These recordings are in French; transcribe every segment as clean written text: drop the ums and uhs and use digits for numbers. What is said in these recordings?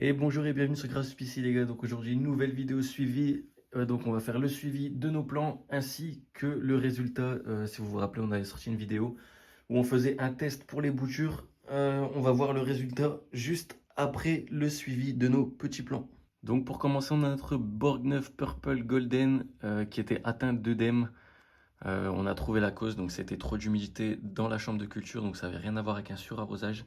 Et bonjour et bienvenue sur Grasspicy les gars, donc aujourd'hui une nouvelle vidéo suivie, donc on va faire le suivi de nos plans ainsi que le résultat. Si vous vous rappelez, on avait sorti une vidéo où on faisait un test pour les boutures. On va voir le résultat juste après le suivi de nos petits plans. Donc pour commencer, on a notre Borg 9 Purple Golden qui était atteinte d'œdème. On a trouvé la cause, donc c'était trop d'humidité dans la chambre de culture, donc ça n'avait rien à voir avec un surarrosage.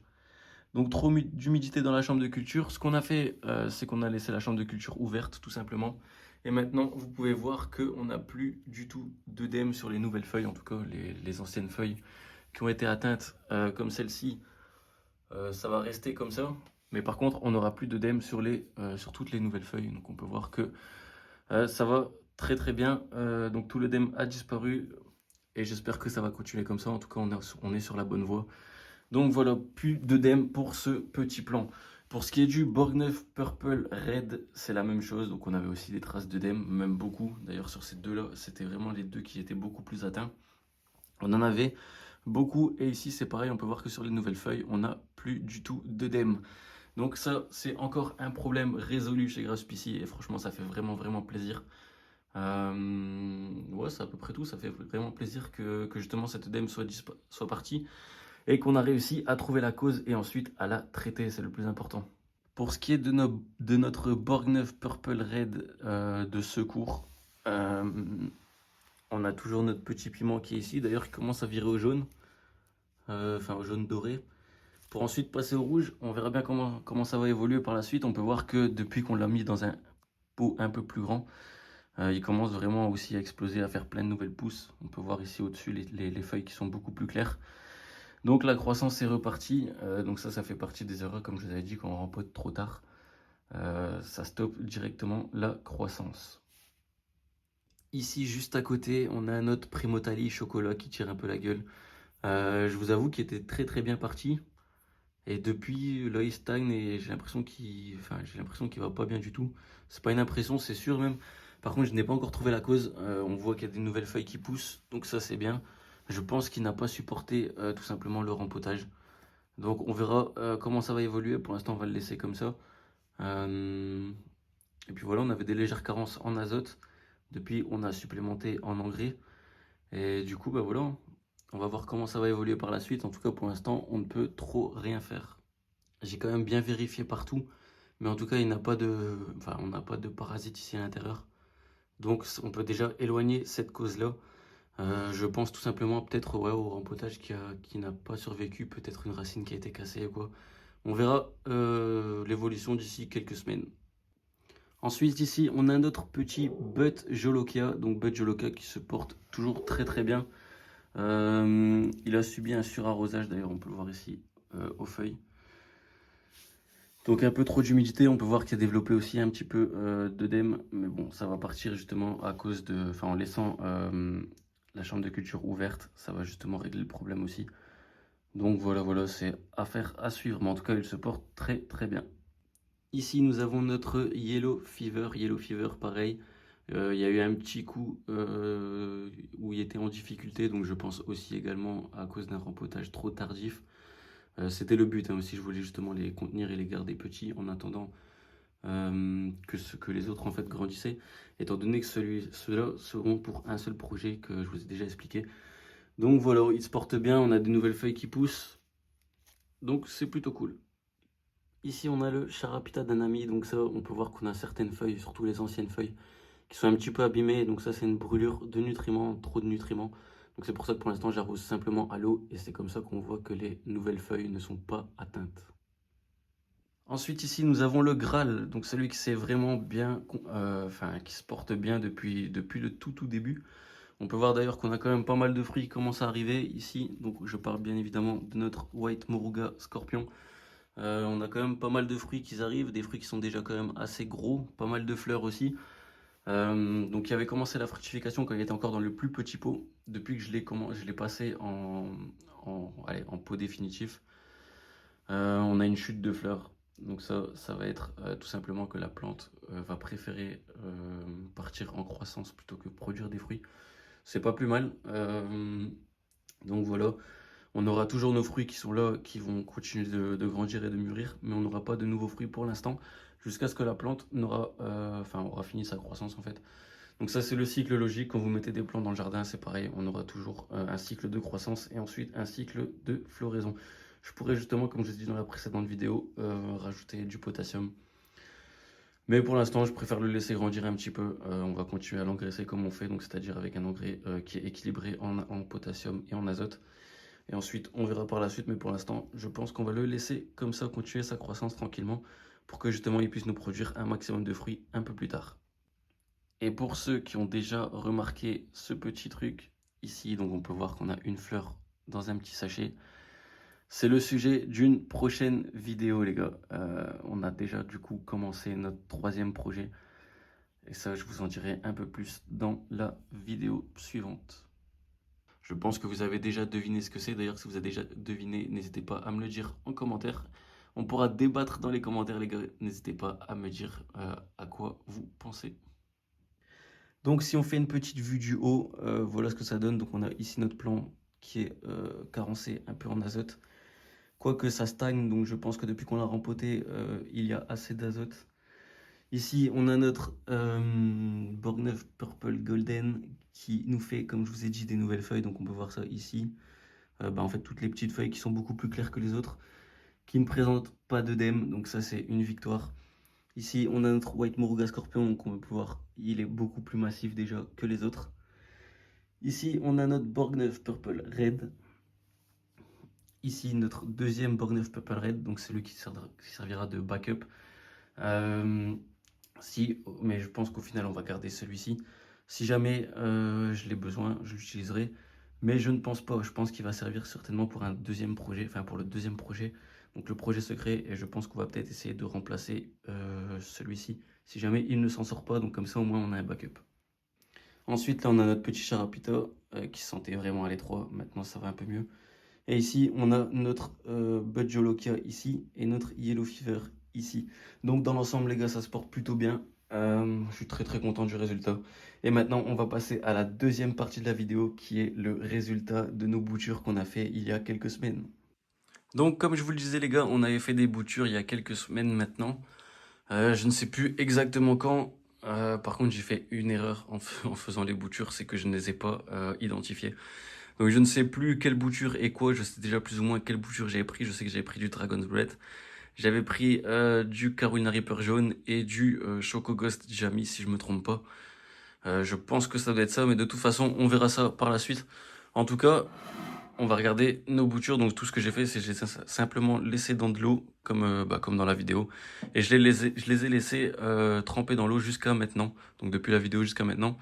Donc trop d'humidité dans la chambre de culture. Ce qu'on a fait, c'est qu'on a laissé la chambre de culture ouverte, tout simplement. Et maintenant, vous pouvez voir qu'on n'a plus du tout d'œdème sur les nouvelles feuilles, en tout cas les anciennes feuilles qui ont été atteintes comme celle-ci. Ça va rester comme ça. Mais par contre, on n'aura plus d'œdème sur toutes les nouvelles feuilles. Donc on peut voir que ça va très très bien. Donc tout l'œdème a disparu. Et j'espère que ça va continuer comme ça. En tout cas, on est sur la bonne voie. Donc voilà, plus d'œdème pour ce petit plan. Pour ce qui est du Borg 9 Purple Red, c'est la même chose. Donc on avait aussi des traces d'œdème, même beaucoup. D'ailleurs sur ces deux-là, c'était vraiment les deux qui étaient beaucoup plus atteints. On en avait beaucoup. Et ici c'est pareil, on peut voir que sur les nouvelles feuilles, on n'a plus du tout d'œdème. Donc ça, c'est encore un problème résolu chez Grasspicy. Et franchement, ça fait vraiment, vraiment plaisir. Ouais, c'est à peu près tout. Ça fait vraiment plaisir que justement cet œdème soit parti et qu'on a réussi à trouver la cause et ensuite à la traiter, c'est le plus important. Pour ce qui est de notre Borg 9 Purple Red de secours, euh, on a toujours notre petit piment qui est ici, d'ailleurs qui commence à virer au jaune, enfin au jaune doré. Pour ensuite passer au rouge, on verra bien comment ça va évoluer par la suite. On peut voir que depuis qu'on l'a mis dans un pot un peu plus grand, il commence vraiment aussi à exploser, à faire plein de nouvelles pousses. On peut voir ici au-dessus les feuilles qui sont beaucoup plus claires. Donc la croissance est repartie. Donc ça fait partie des erreurs, comme je vous avais dit, quand on rempote trop tard. Ça stoppe directement la croissance. Ici, juste à côté, on a un autre Primotali chocolat qui tire un peu la gueule. Je vous avoue qu'il était très très bien parti. Et depuis, là, il stagne et j'ai l'impression qu'il va pas bien du tout. C'est pas une impression, c'est sûr même. Par contre, je n'ai pas encore trouvé la cause. On voit qu'il y a des nouvelles feuilles qui poussent, donc ça c'est bien. Je pense qu'il n'a pas supporté tout simplement le rempotage. Donc on verra comment ça va évoluer. Pour l'instant, on va le laisser comme ça. Et puis voilà, on avait des légères carences en azote. Depuis, on a supplémenté en engrais. Et du coup, bah voilà, on va voir comment ça va évoluer par la suite. En tout cas, pour l'instant, on ne peut trop rien faire. J'ai quand même bien vérifié partout. Mais en tout cas, on n'a pas de parasites ici à l'intérieur. Donc on peut déjà éloigner cette cause-là. Je pense tout simplement peut-être ouais, au rempotage qui n'a pas survécu, peut-être une racine qui a été cassée ou quoi. On verra l'évolution d'ici quelques semaines. Ensuite ici on a notre petit Butt Jolokia, donc Butt Jolokia qui se porte toujours très très bien. Il a subi un surarrosage, d'ailleurs on peut le voir ici aux feuilles. Donc un peu trop d'humidité, on peut voir qu'il a développé aussi un petit peu d'œdème, mais bon ça va partir justement à cause de, enfin en laissant la chambre de culture ouverte, ça va justement régler le problème aussi. Donc voilà, c'est affaire à suivre, mais en tout cas il se porte très très bien. Ici nous avons notre Yellow Fever pareil. Il y a eu un petit coup où il était en difficulté, donc je pense aussi également à cause d'un rempotage trop tardif. C'était le but hein, aussi, je voulais justement les contenir et les garder petits en attendant que les autres en fait grandissaient, étant donné que ceux-là seront pour un seul projet que je vous ai déjà expliqué. Donc voilà, il se porte bien, on a des nouvelles feuilles qui poussent, donc c'est plutôt cool. Ici on a le Charapita d'Anami, donc ça on peut voir qu'on a certaines feuilles, surtout les anciennes feuilles, qui sont un petit peu abîmées, donc ça c'est une brûlure de nutriments, trop de nutriments. Donc c'est pour ça que pour l'instant j'arrose simplement à l'eau, et c'est comme ça qu'on voit que les nouvelles feuilles ne sont pas atteintes. Ensuite ici nous avons le Graal, donc celui qui s'est vraiment bien, qui se porte bien depuis le tout début. On peut voir d'ailleurs qu'on a quand même pas mal de fruits qui commencent à arriver ici. Donc je parle bien évidemment de notre White Moruga Scorpion. On a quand même pas mal de fruits qui arrivent, des fruits qui sont déjà quand même assez gros, pas mal de fleurs aussi. Donc il avait commencé la fructification quand il était encore dans le plus petit pot. Depuis que je l'ai passé en pot définitif, on a une chute de fleurs. Donc ça va être tout simplement que la plante va préférer partir en croissance plutôt que produire des fruits. C'est pas plus mal. Donc voilà, On aura toujours nos fruits qui sont là, qui vont continuer de grandir et de mûrir, mais on n'aura pas de nouveaux fruits pour l'instant, jusqu'à ce que la plante aura fini sa croissance en fait. Donc ça c'est le cycle logique, quand vous mettez des plants dans le jardin, c'est pareil, on aura toujours un cycle de croissance et ensuite un cycle de floraison. Je pourrais justement, comme je l'ai dit dans la précédente vidéo, rajouter du potassium. Mais pour l'instant, je préfère le laisser grandir un petit peu. On va continuer à l'engraisser comme on fait, donc c'est-à-dire avec un engrais qui est équilibré en potassium et en azote. Et ensuite, on verra par la suite, mais pour l'instant, je pense qu'on va le laisser comme ça, continuer sa croissance tranquillement, pour que justement il puisse nous produire un maximum de fruits un peu plus tard. Et pour ceux qui ont déjà remarqué ce petit truc ici, donc on peut voir qu'on a une fleur dans un petit sachet. C'est le sujet d'une prochaine vidéo, les gars. On a déjà du coup commencé notre 3e projet. Et ça, je vous en dirai un peu plus dans la vidéo suivante. Je pense que vous avez déjà deviné ce que c'est. D'ailleurs, si vous avez déjà deviné, n'hésitez pas à me le dire en commentaire. On pourra débattre dans les commentaires, les gars. N'hésitez pas à me dire à quoi vous pensez. Donc, si on fait une petite vue du haut, voilà ce que ça donne. Donc, on a ici notre plant qui est carencé un peu en azote. Quoique ça stagne, donc je pense que depuis qu'on l'a rempoté, il y a assez d'azote. Ici, on a notre Borgnef Purple Golden qui nous fait, comme je vous ai dit, des nouvelles feuilles. Donc on peut voir ça ici. En fait, toutes les petites feuilles qui sont beaucoup plus claires que les autres, qui ne présentent pas d'œdème. Donc ça, c'est une victoire. Ici, on a notre White Moruga Scorpion. Donc on peut voir, il est beaucoup plus massif déjà que les autres. Ici, on a notre Borgnef Purple Red. Ici, notre deuxième Borgnef Purple Red, donc c'est lui qui servira de backup. Mais je pense qu'au final, on va garder celui-ci. Si jamais je l'ai besoin, je l'utiliserai. Mais je ne pense pas. Je pense qu'il va servir certainement pour un deuxième projet, enfin pour le deuxième projet. Donc le projet secret, et je pense qu'on va peut-être essayer de remplacer celui-ci. Si jamais il ne s'en sort pas, donc comme ça au moins on a un backup. Ensuite, là, on a notre petit Charapita qui se sentait vraiment à l'étroit. Maintenant, ça va un peu mieux. Et ici, on a notre Budjolokia ici et notre Yellow Fever ici. Donc dans l'ensemble, les gars, ça se porte plutôt bien. Je suis très content du résultat. Et maintenant, on va passer à la deuxième partie de la vidéo qui est le résultat de nos boutures qu'on a fait il y a quelques semaines. Donc comme je vous le disais, les gars, on avait fait des boutures il y a quelques semaines maintenant. Je ne sais plus exactement quand. Par contre, j'ai fait une erreur en faisant les boutures, c'est que je ne les ai pas identifiées. Donc je ne sais plus quelle bouture et quoi, je sais déjà plus ou moins quelle bouture j'avais pris. Je sais que j'avais pris du Dragon's Breath. J'avais pris du Carolina Reaper jaune et du Choco Ghost Jammy, si je me trompe pas. Je pense que ça doit être ça, mais de toute façon, on verra ça par la suite. En tout cas, on va regarder nos boutures. Donc tout ce que j'ai fait, c'est que j'ai simplement laissé dans de l'eau, comme dans la vidéo. Et je les ai laissés tremper dans l'eau jusqu'à maintenant. Donc depuis la vidéo jusqu'à maintenant.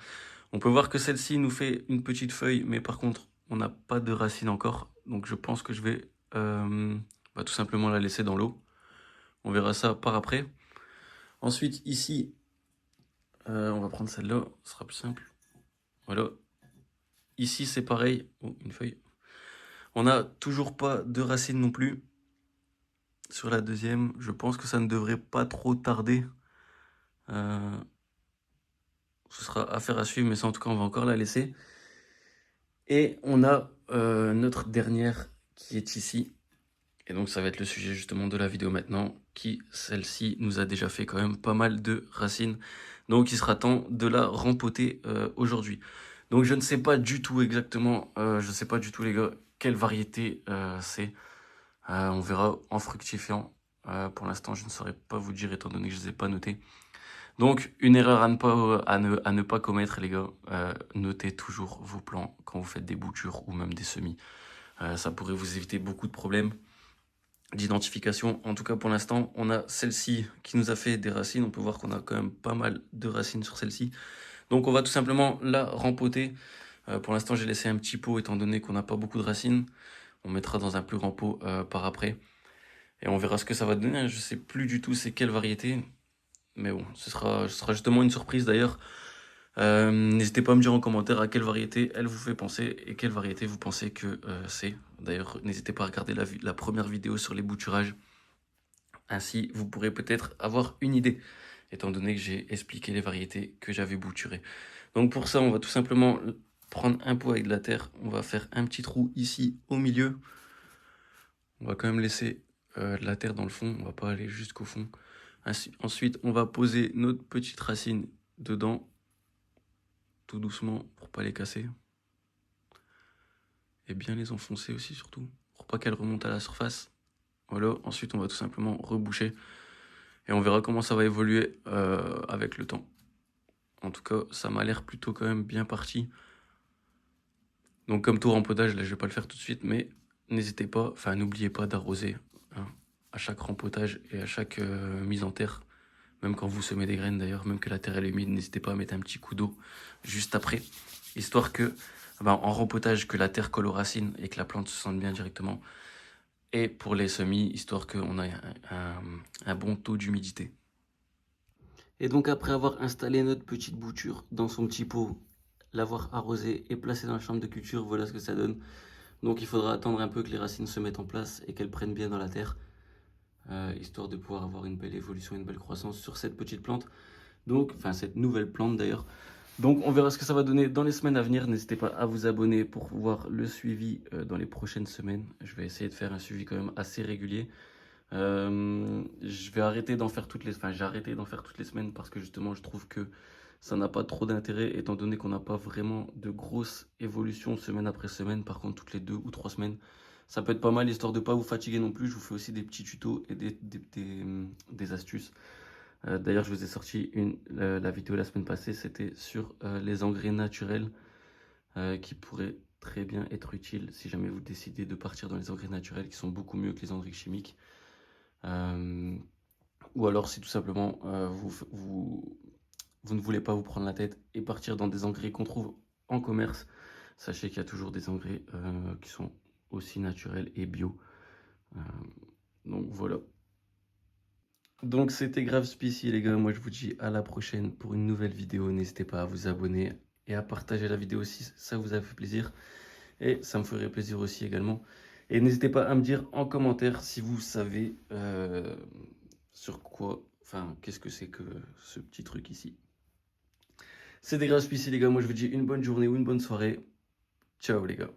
On peut voir que celle-ci nous fait une petite feuille, mais par contre, on n'a pas de racines encore. Donc je pense que je vais tout simplement la laisser dans l'eau. On verra ça par après. Ensuite, ici, on va prendre celle-là, ce sera plus simple. Voilà. Ici, c'est pareil. Oh, une feuille. On n'a toujours pas de racines non plus. Sur la deuxième, je pense que ça ne devrait pas trop tarder. Ce sera affaire à suivre, mais ça, en tout cas, on va encore la laisser. Et on a notre dernière qui est ici. Et donc ça va être le sujet justement de la vidéo maintenant, qui celle-ci nous a déjà fait quand même pas mal de racines. Donc il sera temps de la rempoter aujourd'hui. Donc je ne sais pas du tout exactement, je ne sais pas du tout les gars, quelle variété c'est. On verra en fructifiant. Pour l'instant je ne saurais pas vous dire étant donné que je ne les ai pas notés. Donc une erreur à ne pas commettre les gars, notez toujours vos plants quand vous faites des boutures ou même des semis. Ça pourrait vous éviter beaucoup de problèmes d'identification. En tout cas pour l'instant on a celle-ci qui nous a fait des racines. On peut voir qu'on a quand même pas mal de racines sur celle-ci. Donc on va tout simplement la rempoter. Pour l'instant j'ai laissé un petit pot étant donné qu'on n'a pas beaucoup de racines. On mettra dans un plus grand pot par après. Et on verra ce que ça va donner. Je sais plus du tout c'est quelle variété. Mais bon, ce sera justement une surprise d'ailleurs. N'hésitez pas à me dire en commentaire à quelle variété elle vous fait penser et quelle variété vous pensez que c'est. D'ailleurs, n'hésitez pas à regarder la première vidéo sur les bouturages. Ainsi, vous pourrez peut-être avoir une idée, étant donné que j'ai expliqué les variétés que j'avais bouturées. Donc pour ça, on va tout simplement prendre un pot avec de la terre. On va faire un petit trou ici au milieu. On va quand même laisser de la terre dans le fond, on va pas aller jusqu'au fond. Ensuite, on va poser notre petite racine dedans, tout doucement, pour pas les casser. Et bien les enfoncer aussi surtout, pour pas qu'elles remontent à la surface. Voilà, ensuite on va tout simplement reboucher. Et on verra comment ça va évoluer avec le temps. En tout cas, ça m'a l'air plutôt quand même bien parti. Donc comme tout rempotage, là je vais pas le faire tout de suite, mais n'hésitez pas, enfin n'oubliez pas d'arroser hein, à chaque rempotage et à chaque mise en terre. Même quand vous semez des graines d'ailleurs, même que la terre elle est humide, n'hésitez pas à mettre un petit coup d'eau juste après. Histoire que, en rempotage, que la terre colle aux racines et que la plante se sente bien directement. Et pour les semis, histoire qu'on ait un bon taux d'humidité. Et donc après avoir installé notre petite bouture dans son petit pot, l'avoir arrosé et placé dans la chambre de culture, voilà ce que ça donne. Donc il faudra attendre un peu que les racines se mettent en place et qu'elles prennent bien dans la terre, histoire de pouvoir avoir une belle évolution, une belle croissance sur cette petite plante. Donc, enfin cette nouvelle plante d'ailleurs. Donc on verra ce que ça va donner dans les semaines à venir. N'hésitez pas à vous abonner pour voir le suivi dans les prochaines semaines. Je vais essayer de faire un suivi quand même assez régulier. Je vais arrêter d'en faire toutes les... Enfin, j'ai arrêté d'en faire toutes les semaines parce que justement, je trouve que ça n'a pas trop d'intérêt étant donné qu'on n'a pas vraiment de grosses évolutions semaine après semaine. Par contre, toutes les 2 ou 3 semaines, ça peut être pas mal, histoire de pas vous fatiguer non plus. Je vous fais aussi des petits tutos et des astuces. D'ailleurs, je vous ai sorti la vidéo la semaine passée, c'était sur les engrais naturels qui pourraient très bien être utiles si jamais vous décidez de partir dans les engrais naturels qui sont beaucoup mieux que les engrais chimiques. Ou alors si tout simplement vous ne voulez pas vous prendre la tête et partir dans des engrais qu'on trouve en commerce, sachez qu'il y a toujours des engrais qui sont aussi naturels et bio. Donc voilà. Donc c'était grave spécial les gars, moi je vous dis à la prochaine pour une nouvelle vidéo. N'hésitez pas à vous abonner et à partager la vidéo si ça vous a fait plaisir. Et ça me ferait plaisir aussi également. Et n'hésitez pas à me dire en commentaire si vous savez sur quoi, enfin qu'est-ce que c'est que ce petit truc ici. C'était grave spécial les gars, moi je vous dis une bonne journée ou une bonne soirée. Ciao les gars.